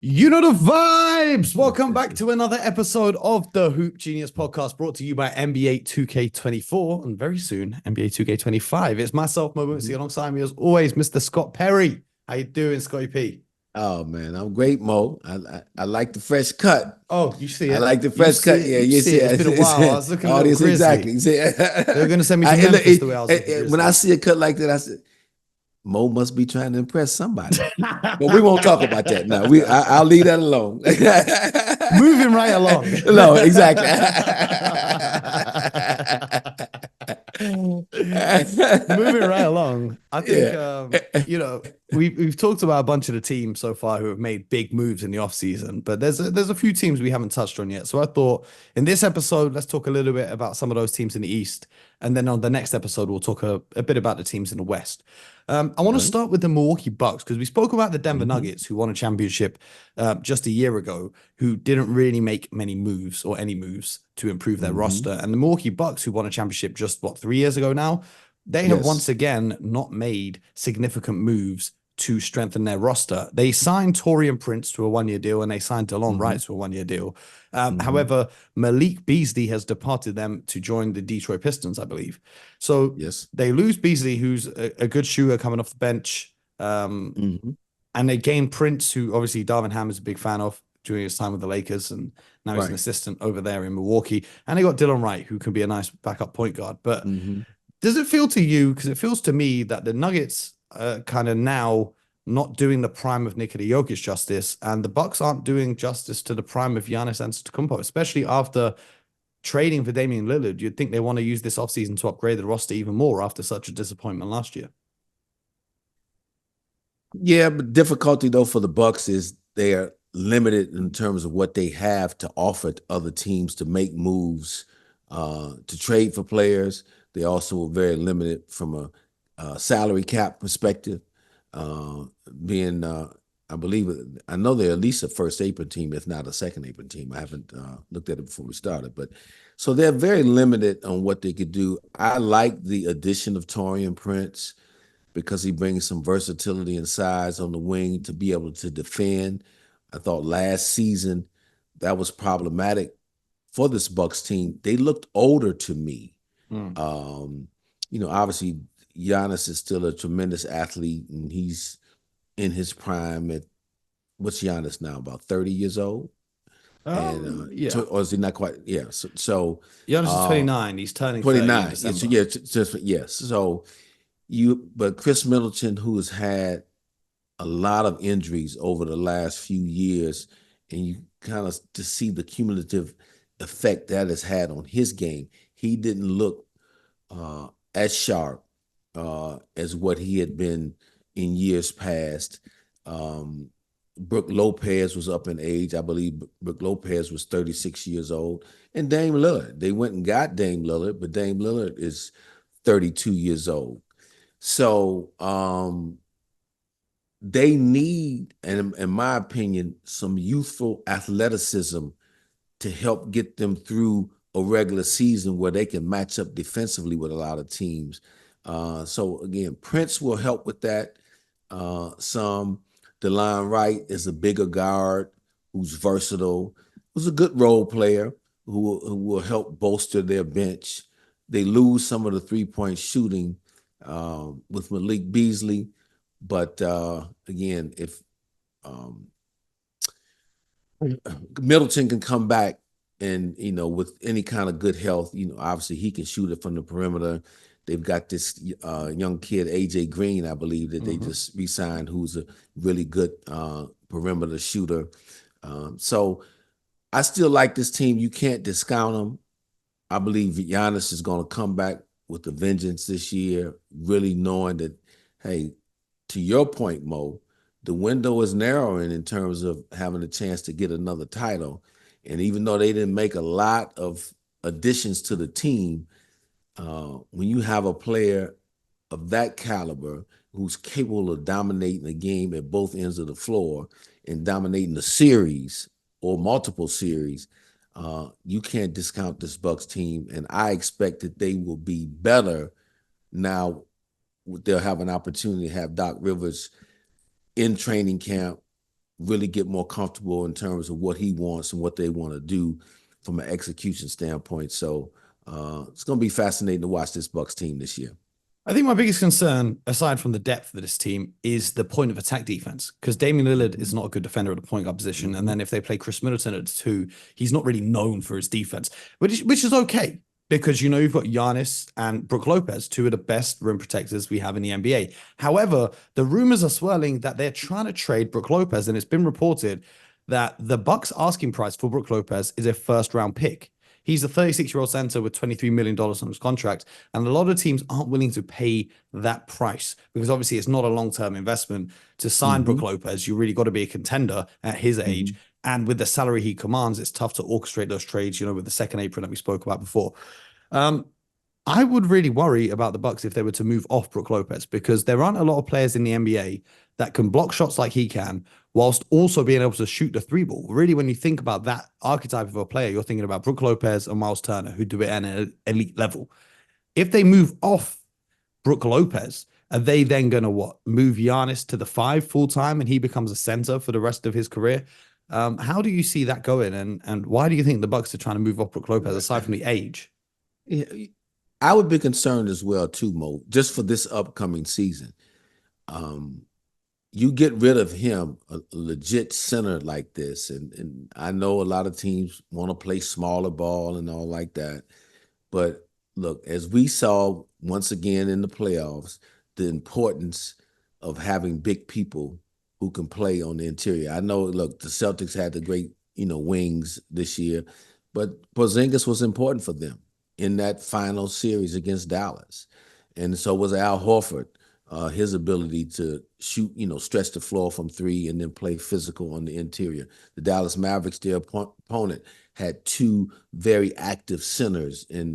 You know the vibes. Welcome back to another episode of the Hoop Genius podcast brought to you by NBA 2K24 and very soon NBA 2K25. It's myself, Mo Bootsy, Mhm. alongside me as always, Mr. Scott Perry. How you doing, Scotty P? Oh man, I'm great, Mo. I like the fresh cut. Oh, you see I it. like the You fresh see cut. it. Yeah, You you see see it. It's been a while. I it. was looking a little Audience grizzly. exactly. You see, They were going to send me to I, Memphis the way I was looking when I grizzly. see a cut like that, I said, Mo must be trying to impress somebody. But we won't talk about that now. I'll leave that alone. Moving right along. No, exactly. Moving right along, I think Yeah. we've talked about a bunch of the teams so far who have made big moves in the offseason, but there's a few teams we haven't touched on yet. So I thought in this episode, let's talk a little bit about some of those teams in the East, and then on the next episode, we'll talk a bit about the teams in the West. I want to Right. start with the Milwaukee Bucks because we spoke about the Denver Mhm. Nuggets who won a championship just a year ago, who didn't really make many moves or any moves to improve their Mhm. roster. And the Milwaukee Bucks, who won a championship just what 3 years ago now, they have Yes. once again not made significant moves to strengthen their roster. They signed Torian Prince to a 1 year deal and they signed Delon Wright Mhm. to a 1 year deal. Mhm. However, Malik Beasley has departed them to join the Detroit Pistons, I believe. So Yes. they lose Beasley, who's a good shooter coming off the bench. Mhm. And they gain Prince, who obviously Darvin Ham is a big fan of during his time with the Lakers, and now he's an Right. assistant over there in Milwaukee. And they got Dylan Wright, who can be a nice backup point guard. But Mhm. does it feel to you? Because it feels to me that the Nuggets are kind of now not doing the prime of Nikola Jokic justice, and the Bucks aren't doing justice to the prime of Giannis Antetokounmpo, especially after trading for Damian Lillard. You'd think they want to use this offseason to upgrade the roster even more after such a disappointment last year. Yeah, but difficulty though for the Bucks is they are limited in terms of what they have to offer to other teams to make moves, to trade for players. They also are very limited from a salary cap perspective. Uh, being, I believe, I know they're at least a first apron team, if not a second apron team. I haven't looked at it before we started, but so they're very limited on what they could do. I like the addition of Torian Prince because he brings some versatility and size on the wing to be able to defend. I thought last season that was problematic for this Bucks team. They looked older to me. Mm. Um, obviously Giannis is still a tremendous athlete and he's in his prime at what's Giannis now, about 30 years old? And Yeah. or is he not quite? Yeah. So Giannis is uh 29. He's turning 30 in 29. Yeah, so December. yeah, just yes. So but Chris Middleton, who has had a lot of injuries over the last few years, and you kind of to see the cumulative effect that has had on his game. He didn't look uh, as sharp as what he had been in years past. Um, Brooke Lopez was up in age. I believe Brooke Lopez was 36 years old. And Dame Lillard. They went and got Dame Lillard, but Dame Lillard is 32 years old. So they need, and in my opinion, some youthful athleticism to help get them through a regular season where they can match up defensively with a lot of teams. So again, Prince will help with that. Some DeLon Wright is a bigger guard who's versatile, who's a good role player who will help bolster their bench. They lose some of the 3-point shooting with Malik Beasley, but again, if um, Middleton can come back and with any kind of good health, obviously he can shoot it from the perimeter. They've got this young kid AJ Green, I believe, that they Mhm. just re-signed, who's a really good perimeter shooter. So I still like this team. You can't discount them. I believe Giannis is going to come back with a vengeance this year, really knowing that, hey, to your point, Mo, the window is narrowing in terms of having a chance to get another title. And even though they didn't make a lot of additions to the team, when you have a player of that caliber who's capable of dominating the game at both ends of the floor and dominating the series or multiple series, you can't discount this Bucks team. And I expect that they will be better now. They'll have an opportunity to have Doc Rivers in training camp really get more comfortable in terms of what he wants and what they want to do from an execution standpoint. So it's going to be fascinating to watch this Bucks team this year. I think my biggest concern, aside from the depth of this team, is the point of attack defense. Because Damian Lillard is not a good defender at the point guard position. And then if they play Chris Middleton at 2, he's not really known for his defense, which is okay. Because, you've got Giannis and Brook Lopez, 2 of the best rim protectors we have in the NBA. However, the rumors are swirling that they're trying to trade Brook Lopez. And it's been reported that the Bucks asking price for Brook Lopez is a first-round pick. He's a 36-year-old center with $23 million on his contract. And a lot of teams aren't willing to pay that price because obviously it's not a long-term investment. To sign Brook Lopez, you really got to be a contender at his age. And with the salary he commands, it's tough to orchestrate those trades, with the second apron that we spoke about before. I would really worry about the Bucks if they were to move off Brook Lopez because there aren't a lot of players in the NBA that can block shots like he can, whilst also being able to shoot the 3 ball. Really, when you think about that archetype of a player, you're thinking about Brook Lopez and Miles Turner, who do it at an elite level. If they move off Brook Lopez, are they then going to move Giannis to the 5 full time and he becomes a center for the rest of his career? How do you see that going? And why do you think the Bucks are trying to move off Brook Lopez aside from the age? Yeah, I would be concerned as well too, Mo, just for this upcoming season. You get rid of him, a legit center like this, and I know a lot of teams want to play smaller ball and all like that. But look, as we saw once again in the playoffs, the importance of having big people who can play on the interior. I know, look, the Celtics had the great, wings this year, but Porzingis was important for them in that final series against Dallas. And so was Al Horford. His ability to shoot, stretch the floor from 3 and then play physical on the interior. The Dallas Mavericks, their opponent, had 2 very active centers in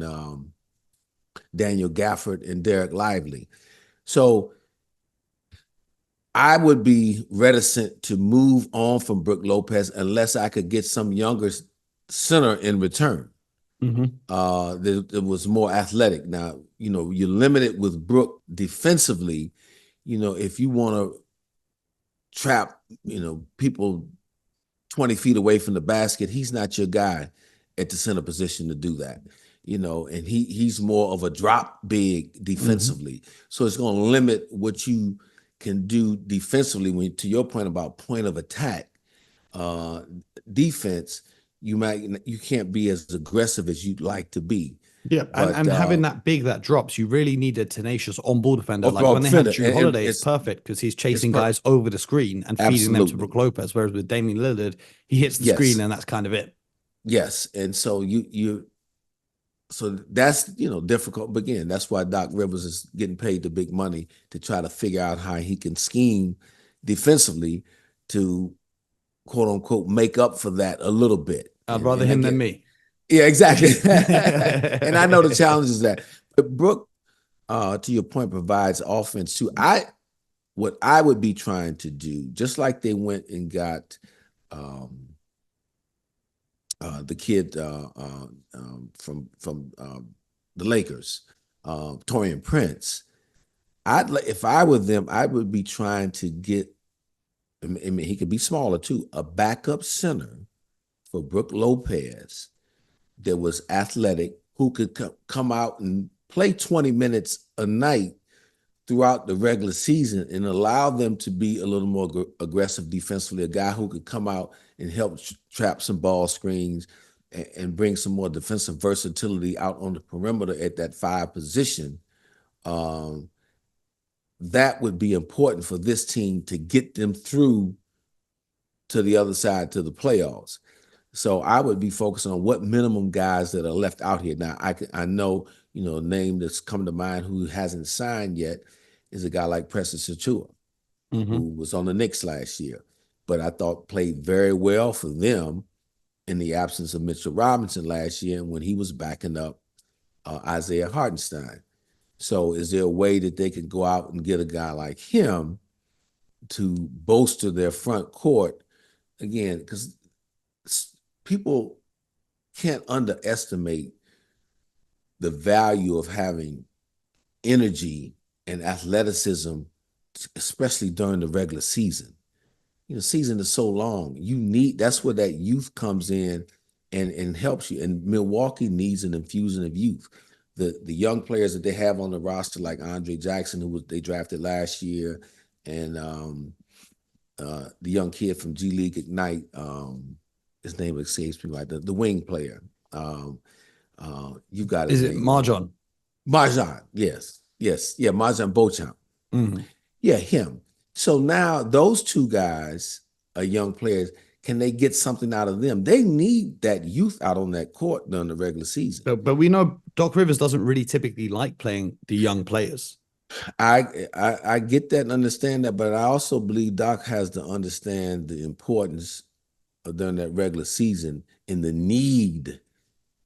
Daniel Gafford and Derek Lively. So I would be reticent to move on from Brook Lopez unless I could get some younger center in return. That was more athletic. Now, you're limited with Brook defensively. If you want to trap, people 20 feet away from the basket, he's not your guy at the center position to do that. And he's more of a drop big defensively. So it's going to limit what you can do defensively. When, to your point about point of attack, defense, you can't be as aggressive as you'd like to be. Yeah, and having that big that drops, you really need a tenacious on-ball defender. Like when they had Drew Holiday, it's perfect because he's chasing guys over the screen and feeding them to Brook Lopez. Whereas with Damian Lillard, he hits the screen and that's kind of it. Yes, and so so that's difficult. But again, that's why Doc Rivers is getting paid the big money to try to figure out how he can scheme defensively to quote unquote make up for that a little bit. I'd rather him than me. Yeah, exactly. And I know the challenge is that. But Brook, to your point, provides offense too. What I would be trying to do, just like they went and got the kid from the Lakers, Taurean Prince. If I were them, I would be trying to get. I mean, he could be smaller too. A backup center for Brook Lopez that was athletic, who could come out and play 20 minutes a night throughout the regular season and allow them to be a little more aggressive defensively. A guy who could come out and help trap some ball screens and bring some more defensive versatility out on the perimeter at that 5 position. That would be important for this team to get them through to the other side, to the playoffs. So I would be focusing on what minimum guys that are left out here. Now, I know, a name that's come to mind who hasn't signed yet is a guy like Preston Chachua, who was on the Knicks last year, but I thought played very well for them in the absence of Mitchell Robinson last year and when he was backing up Isaiah Hartenstein. So is there a way that they could go out and get a guy like him to bolster their front court? Again, because people can't underestimate the value of having energy and athleticism, especially during the regular season. season is so long. That's where that youth comes in and helps you. And Milwaukee needs an infusion of youth. The young players that they have on the roster, like Andre Jackson, they drafted last year, and the young kid from G League Ignite, his name escapes me, like the wing player. You got his Is it name wrong. Marjon? Marjan, yes, yeah, Marjan Beauchamp. Mhm. Yeah, him. So now those two guys are young players. Can they get something out of them? They need that youth out on that court during the regular season. But we know Doc Rivers doesn't really typically like playing the young players. I get that and understand that, but I also believe Doc has to understand the importance of during that regular season and the need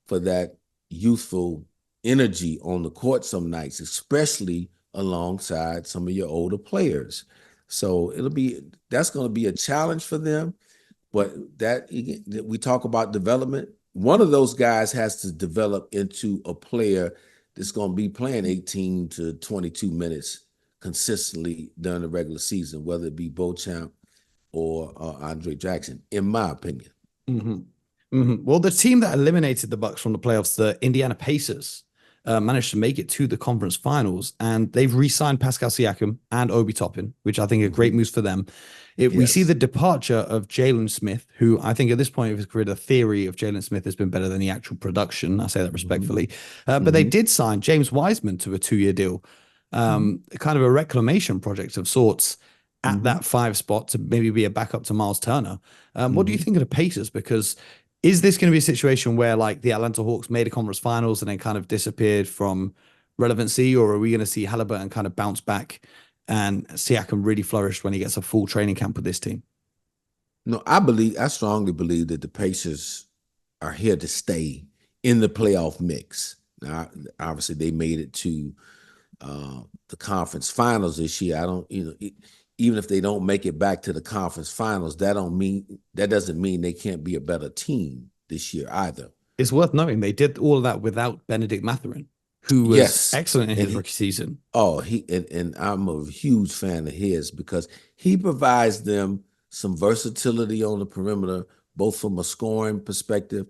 for that youthful energy on the court some nights, especially alongside some of your older players. So that's going to be a challenge for them. But we talk about development. One of those guys has to develop into a player that's going to be playing 18 to 22 minutes consistently during the regular season, whether it be Beauchamp or Andre Jackson, in my opinion. Mm-hmm. Mm-hmm. Well, the team that eliminated the Bucks from the playoffs, the Indiana Pacers, managed to make it to the conference finals, and they've re-signed Pascal Siakam and Obi Toppin, which I think are great moves for them. We see the departure of Jalen Smith, who I think at this point of his career, the theory of Jalen Smith has been better than the actual production. I say that respectfully. But they did sign James Wiseman to a 2-year deal, kind of a reclamation project of sorts at that 5 spot to maybe be a backup to Miles Turner. What do you think of the Pacers? Because is this going to be a situation where like the Atlanta Hawks made a conference finals and then kind of disappeared from relevancy, or are we going to see Halliburton kind of bounce back and Siakam really flourish when he gets a full training camp with this team? No, I strongly believe that the Pacers are here to stay in the playoff mix. Now, obviously, they made it to the conference finals this year. I don't, even if they don't make it back to the conference finals, that doesn't mean they can't be a better team this year either. It's worth noting they did all of that without Benedict Mathurin, who was Yes, excellent in his rookie season. and I'm a huge fan of his because he provides them some versatility on the perimeter, both from a scoring perspective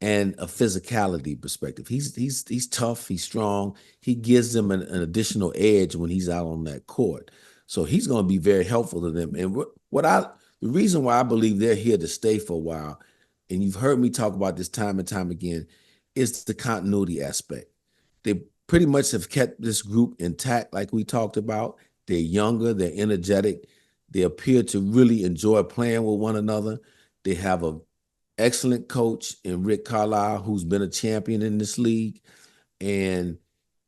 and a physicality perspective. He's tough, he's strong. He gives them an additional edge when he's out on that court. So he's going to be very helpful to them. And the reason why I believe they're here to stay for a while, and you've heard me talk about this time and time again, is the continuity aspect. They pretty much have kept this group intact, like we talked about. They're younger, they're energetic, they appear to really enjoy playing with one another. They have an excellent coach in Rick Carlisle, who's been a champion in this league, and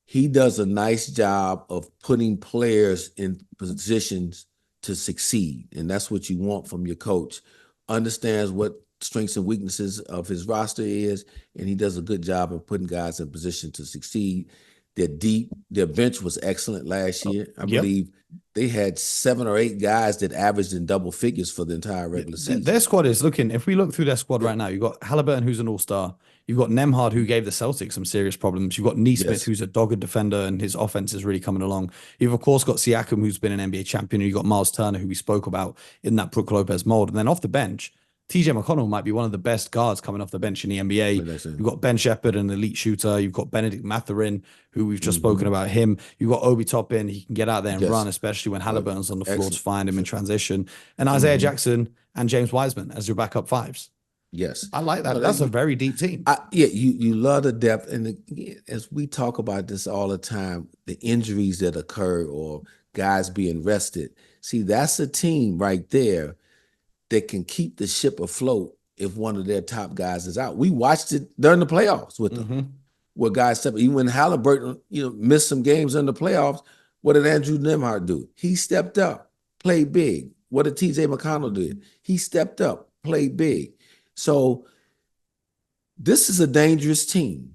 he does a nice job of putting players in positions to succeed. And that's what you want from your coach. Understands what strengths and weaknesses of his roster is, and he does a good job of putting guys in position to succeed. They're deep. Their bench was excellent last year. I believe they had 7 or 8 guys that averaged in double figures for the entire regular season. Their squad is looking, if we look through their squad right now, you've got Halliburton, who's an all-star. You've got Nemhard, who gave the Celtics some serious problems. You've got Neesmith, who's a dogged defender, and his offense is really coming along. You've, of course, got Siakam, who's been an NBA champion. And you've got Miles Turner, who we spoke about in that Brook Lopez mold. And then off the bench, TJ McConnell might be one of the best guards coming off the bench in the NBA. You've got Ben Shepherd, an elite shooter. You've got Benedict Mathurin, who we've just spoken about him. You've got Obi Toppin. He can get out there and run, especially when Halliburton's on the floor to find him in transition. And Isaiah Jackson and James Wiseman as your backup 5s. Yes. I like that. That's a very deep team. You love the depth. And as we talk about this all the time, the injuries that occur or guys being rested. See, that's a team right there that can keep the ship afloat if one of their top guys is out. We watched it during the playoffs with them, where guys stepped. Even when Halliburton, missed some games in the playoffs, what did Andrew Nemhard do? He stepped up, played big. What did TJ McConnell do? He stepped up, played big. So this is a dangerous team.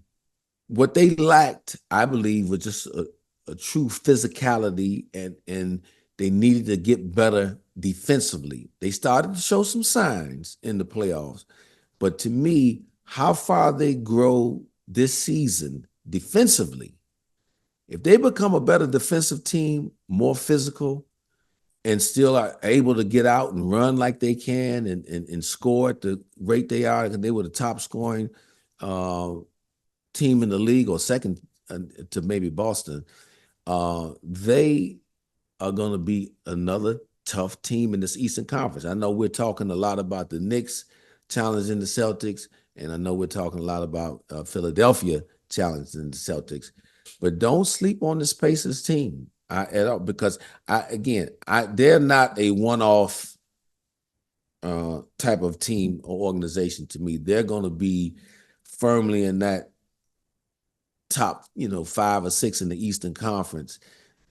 What they lacked, I believe, was just a true physicality, and they needed to get better defensively. They started to show some signs in the playoffs. But to me, how far they grow this season defensively, if they become a better defensive team, more physical, and still are able to get out and run like they can and score at the rate they are. They were the top scoring uh, team in the league, or second to maybe Boston. They are going to be another tough team in this Eastern Conference. I know we're talking a lot about the Knicks challenging the Celtics, and I know we're talking a lot about Philadelphia challenging the Celtics, but don't sleep on this Pacers team at all, because they're not a one-off type of team or organization to me. They're going to be firmly in that top, 5 or 6 in the Eastern Conference,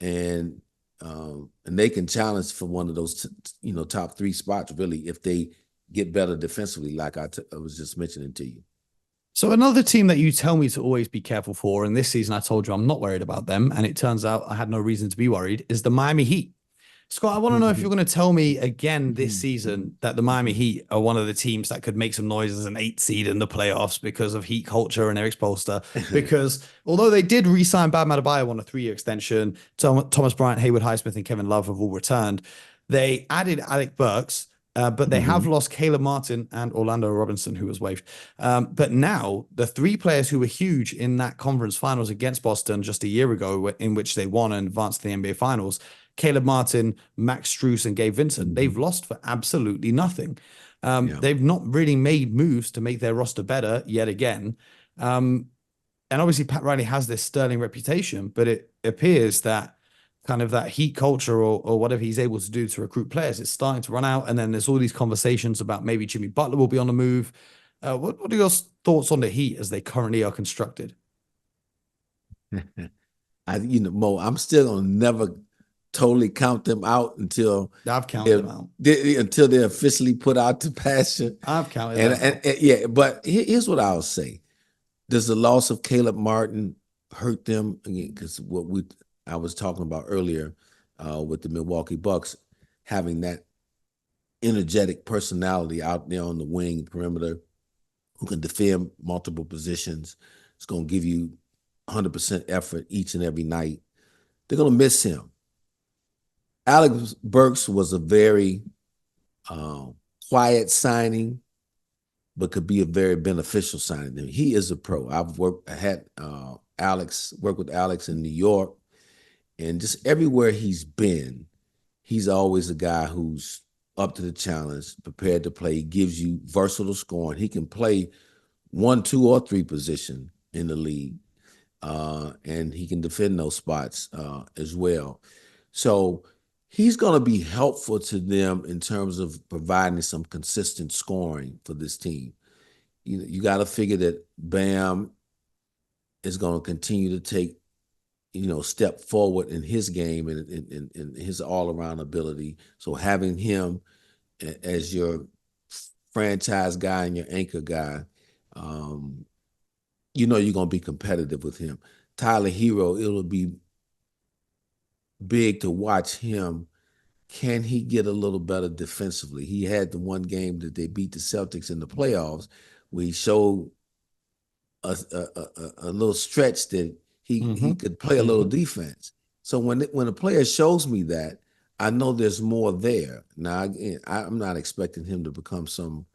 and they can challenge for one of those, top 3 spots really if they get better defensively, like I was just mentioning to you. So another team that you tell me to always be careful for, and this season I told you I'm not worried about them, and it turns out I had no reason to be worried, is the Miami Heat. Scott, I want to know if you're going to tell me again this season that the Miami Heat are one of the teams that could make some noise as an 8 seed in the playoffs because of Heat culture and Eric Spoelstra. Because although they did re-sign Bam Adebayo on a 3-year extension, Thomas Bryant, Haywood Highsmith, and Kevin Love have all returned. They added Alec Burks, but they have lost Caleb Martin and Orlando Robinson, who was waived. But now the 3 players who were huge in that conference finals against Boston just a year ago, in which they won and advanced to the NBA Finals, Caleb Martin, Max Strus, and Gabe Vincent, they've lost for absolutely nothing. They've not really made moves to make their roster better yet again. And obviously Pat Riley has this sterling reputation, but it appears that kind of that Heat culture or whatever he's able to do to recruit players is starting to run out. And then there's all these conversations about maybe Jimmy Butler will be on the move. What are your thoughts on the Heat as they currently are constructed? Mo, I'm still gonna never totally count them out until I've counted them out. Until they're officially put out to pasture. I've counted them out. And yeah, but here's what I'll say. Does the loss of Caleb Martin hurt them? Again, because I was talking about earlier with the Milwaukee Bucks, having that energetic personality out there on the wing perimeter who can defend multiple positions. It's going to give you 100% effort each and every night. They're going to miss him. Alex Burks was a very quiet signing, but could be a very beneficial signing. He is a pro. I had Alex work with Alex in New York, and just everywhere he's been, he's always a guy who's up to the challenge, prepared to play. He gives you versatile scoring. He can play 1, 2, or 3 position in the league, and he can defend those spots as well. So he's going to be helpful to them in terms of providing some consistent scoring for this team. You got to figure that Bam is going to continue to take, step forward in his game and his all-around ability. So having him as your franchise guy and your anchor guy, you're going to be competitive with him. Tyler Hero, it'll be big to watch him. Can he get a little better defensively? He had the one game that they beat the Celtics in the playoffs where he showed a little stretch that he could play a little defense. So when a player shows me that, I know there's more there. Now, again, I'm not expecting him to become some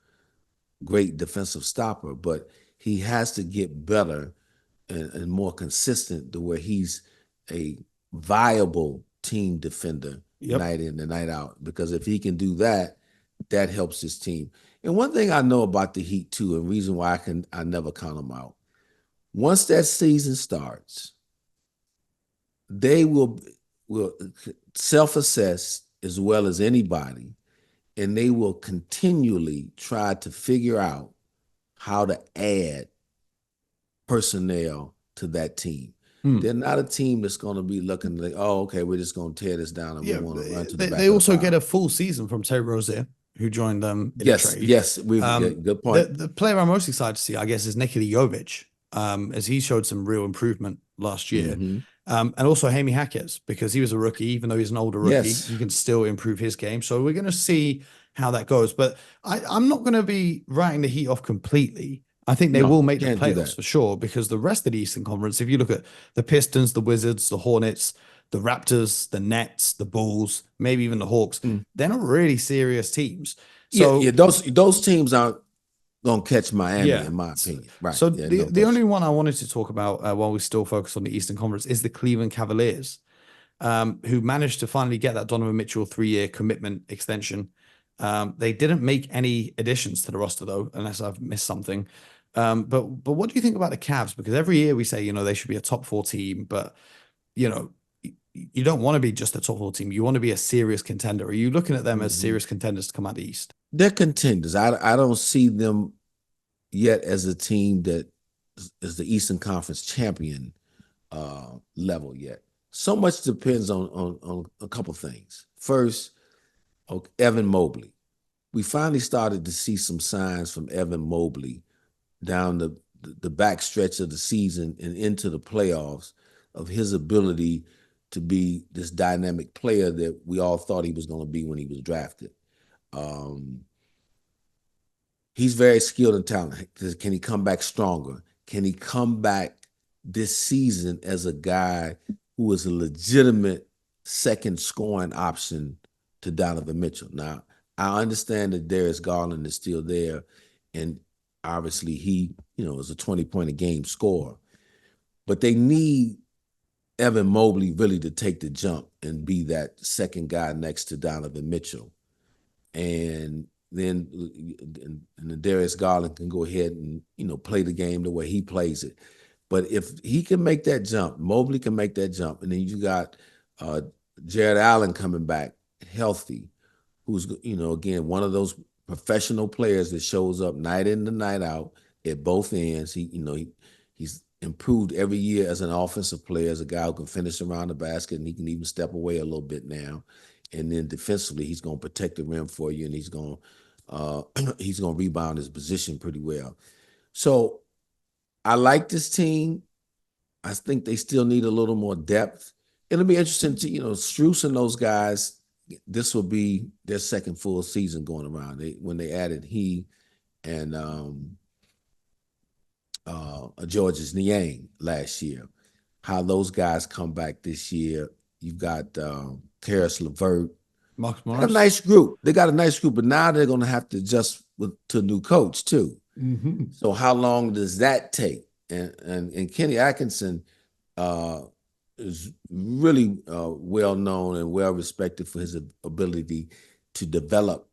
great defensive stopper, but he has to get better and more consistent to where he's a viable team defender night in and night out. Because if he can do that, that helps his team. And one thing I know about the Heat too, and reason why I never count them out. Once that season starts, they will self-assess as well as anybody, and they will continually try to figure out how to add personnel to that team. They're not a team that's going to be looking like, oh, okay, we're just going to tear this down and we want to run to the back. They also get a full season from Terry Rozier, who joined them in a trade. Yes, good point. The player I'm most excited to see, I guess, is Nikola Jovic, as he showed some real improvement last year. And also Jaime Jaquez, because he was a rookie, even though he's an older rookie, he can still improve his game. So we're going to see how that goes. But I'm not going to be writing the Heat off completely. I think they will make the playoffs for sure, because the rest of the Eastern Conference, if you look at the Pistons, the Wizards, the Hornets, the Raptors, the Nets, the Bulls, maybe even the Hawks. They're not really serious teams. So yeah, those teams aren't gonna catch Miami, yeah. in my opinion. Right. So Yeah, the no the only question. one I wanted to talk about while we still focus on the Eastern Conference is the Cleveland Cavaliers, who managed to finally get that Donovan Mitchell 3-year commitment extension. They didn't make any additions to the roster though, unless I've missed something. But what do you think about the Cavs? Because every year we say, they should be a top four team, but you know, you don't want to be just a top four team. You want to be a serious contender. Are you looking at them as serious contenders to come out the East? They're contenders. I don't see them yet as a team that is the Eastern Conference champion level yet. So much depends on a couple things. First, Evan Mobley. We finally started to see some signs from Evan Mobley down the back stretch of the season and into the playoffs of his ability to be this dynamic player that we all thought he was going to be when he was drafted. He's very skilled and talented. Can he come back stronger? Can he come back this season as a guy who is a legitimate second scoring option to Donovan Mitchell? Now, I understand that Darius Garland is still there, and obviously he, is a 20-point a game scorer. But they need Evan Mobley really to take the jump and be that second guy next to Donovan Mitchell. And then Darius Garland can go ahead and, play the game the way he plays it. But if he can make that jump, Mobley can make that jump, and then you got Jared Allen coming back healthy, who's, again, one of those professional players that shows up night in and night out at both ends. He's improved every year as an offensive player, as a guy who can finish around the basket, and he can even step away a little bit now. And then defensively, he's going to protect the rim for you, and he's going to rebound his position pretty well. So I like this team. I think they still need a little more depth. It'll be interesting to, Strus and those guys. This will be their second full season going around. When they added he and Georges Niang last year, how those guys come back this year. You've got Karis LeVert. Marcus They got Morris. a nice group. But now they're going to have to adjust to a new coach too. So how long does that take? And Kenny Atkinson is really well known and well respected for his ability to develop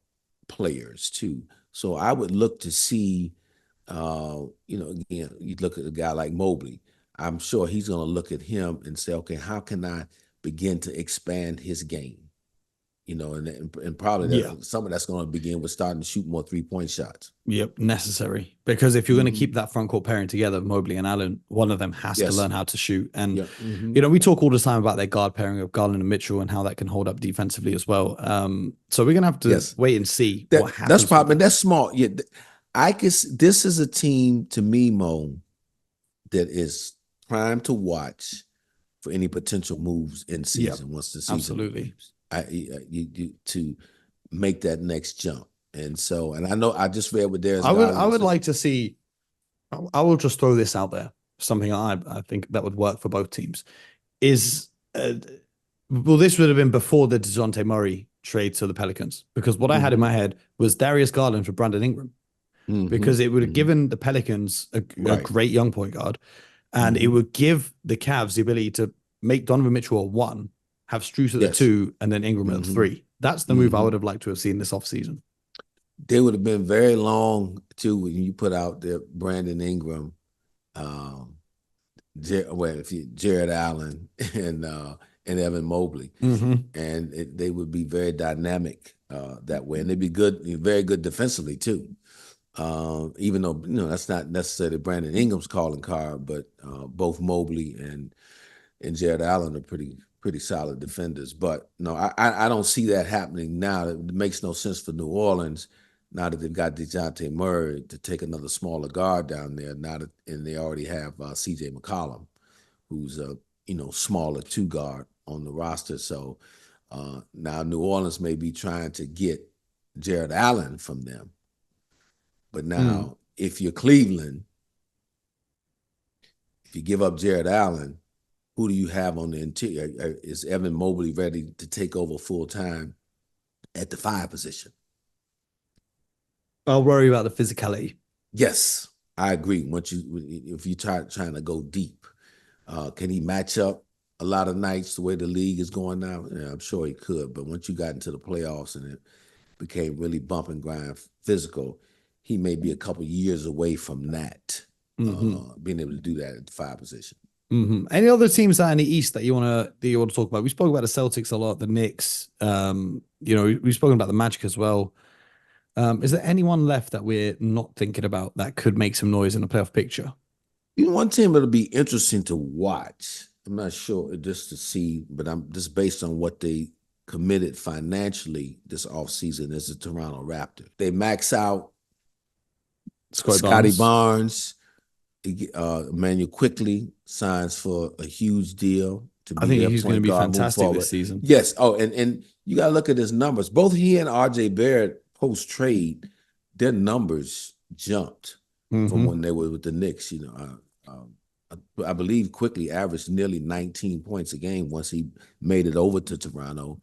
players too. So I would look to see, again, you look at a guy like Mobley. I'm sure he's going to look at him and say, okay, how can I begin to expand his game? And probably some of that's going to begin with starting to shoot more 3-point shots. Yep, necessary. Because if you're going to keep that front court pairing together, Mobley and Allen, one of them has to learn how to shoot. And, we talk all the time about their guard pairing of Garland and Mitchell and how that can hold up defensively as well. So we're going to have to wait and see what happens. That's smart. Yeah, this is a team, to me, Mo, that is primed to watch for any potential moves in season once the season absolutely to make that next jump. And so, and I know I just read with Darius. I would like to see. I will just throw this out there. Something I think that would work for both teams is, well, this would have been before the DeJounte Murray trade to the Pelicans, because what I had in my head was Darius Garland for Brandon Ingram, because it would have given the Pelicans a great young point guard, and it would give the Cavs the ability to make Donovan Mitchell a 1, have Strus at the 2, and then Ingram at the 3. That's the move I would have liked to have seen this offseason. They would have been very long too when you put out there Brandon Ingram, Jared Allen, and Evan Mobley, and they would be very dynamic that way, and they'd be good, very good defensively too. Even though that's not necessarily Brandon Ingram's calling card, but both Mobley and Jared Allen are pretty solid defenders. But no, I don't see that happening now. It makes no sense for New Orleans now that they've got DeJounte Murray to take another smaller guard down there. And they already have C.J. McCollum, who's a smaller 2 guard on the roster. So now New Orleans may be trying to get Jared Allen from them. But now, if you're Cleveland, if you give up Jared Allen, who do you have on the interior? Is Evan Mobley ready to take over full time at the 5 position? I'll worry about the physicality. Yes, I agree. If you trying to go deep, can he match up a lot of nights the way the league is going now? Yeah, I'm sure he could. But once you got into the playoffs and it became really bump and grind physical, he may be a couple years away from that, being able to do that at the 5 position. Any other teams out in the East that you want to talk about? We spoke about the Celtics a lot, the Knicks. We've spoken about the Magic as well. Is there anyone left that we're not thinking about that could make some noise in the playoff picture? One team that'll be interesting to watch. I'm not sure just to see, but I'm just based on what they committed financially this offseason is the Toronto Raptors. They max out Scotty Barnes. Emmanuel quickly signs for a huge deal to be. I think he's going to be fantastic this season. Yes. Oh, and you got to look at his numbers. Both he and RJ Barrett post trade, their numbers jumped from when they were with the Knicks. I believe quickly averaged nearly 19 points a game once he made it over to Toronto,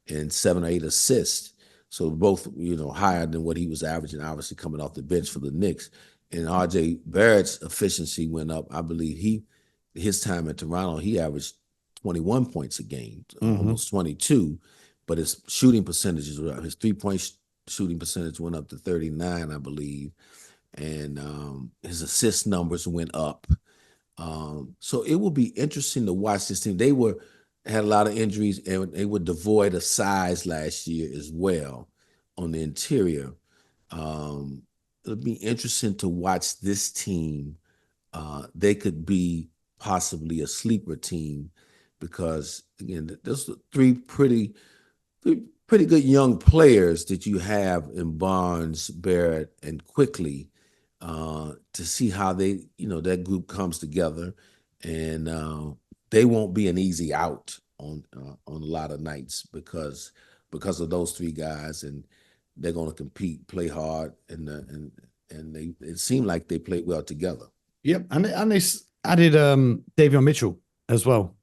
and 7 or 8 assists. So both, higher than what he was averaging, obviously coming off the bench for the Knicks. And RJ Barrett's efficiency went up. I believe his time at Toronto, he averaged 21 points a game, almost 22, but his shooting percentages were up. His 3-point shooting percentage went up to 39, I believe. And his assist numbers went up. So it will be interesting to watch this team. They had a lot of injuries, and they were devoid of size last year as well on the interior. It'll be interesting to watch this team. They could be possibly a sleeper team because, again, there's 3 pretty good young players that you have in Barnes, Barrett, and Quickly, to see how that group comes together. And they won't be an easy out on a lot of nights because of those 3 guys, and they're going to compete, play hard, and it seemed like they played well together. Yep, and they added Davion Mitchell as well,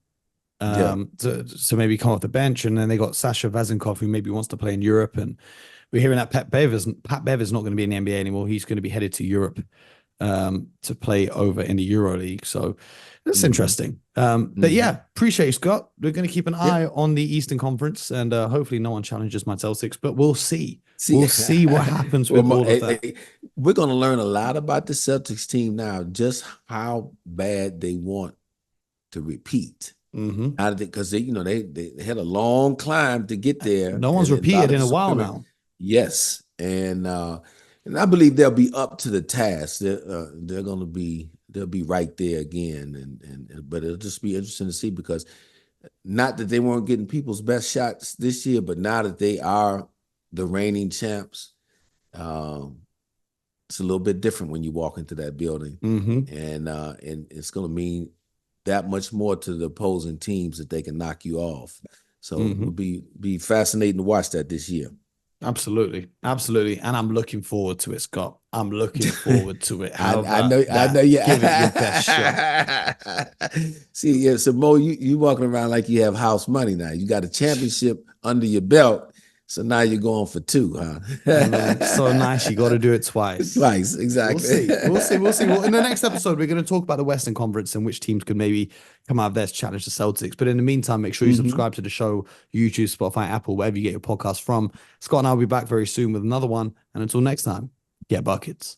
to maybe come off the bench, and then they got Sasha Vazenkov, who maybe wants to play in Europe, and we're hearing that Pat Bev is not going to be in the NBA anymore. He's going to be headed to Europe to play over in the EuroLeague. So that's interesting. But yeah, appreciate you, Scott. We're going to keep an eye on the Eastern Conference, and hopefully no one challenges my Celtics, but we'll see. We'll see what happens with all of that. We're going to learn a lot about the Celtics team now, just how bad they want to repeat. Because they had a long climb to get there. No one's repeated in a while now. Yes, and I believe they'll be up to the task. They'll be right there again, but it'll just be interesting to see, because not that they weren't getting people's best shots this year, but now that they are the reigning champs, it's a little bit different when you walk into that building, and it's going to mean that much more to the opposing teams that they can knock you off. So it will be fascinating to watch that this year. Absolutely. And I'm looking forward to it, Scott. I'm looking forward to it. I know. Yeah. Give it your best shot. See, yeah. So Mo, you walking around like you have house money now. You got a championship under your belt, so now you're going for 2, huh? It's so nice. You got to do it twice. Twice, exactly. We'll see. Well, in the next episode, we're going to talk about the Western Conference and which teams could maybe come out of there to challenge the Celtics. But in the meantime, make sure you subscribe to the show, YouTube, Spotify, Apple, wherever you get your podcast from. Scott and I will be back very soon with another one. And until next time, get buckets.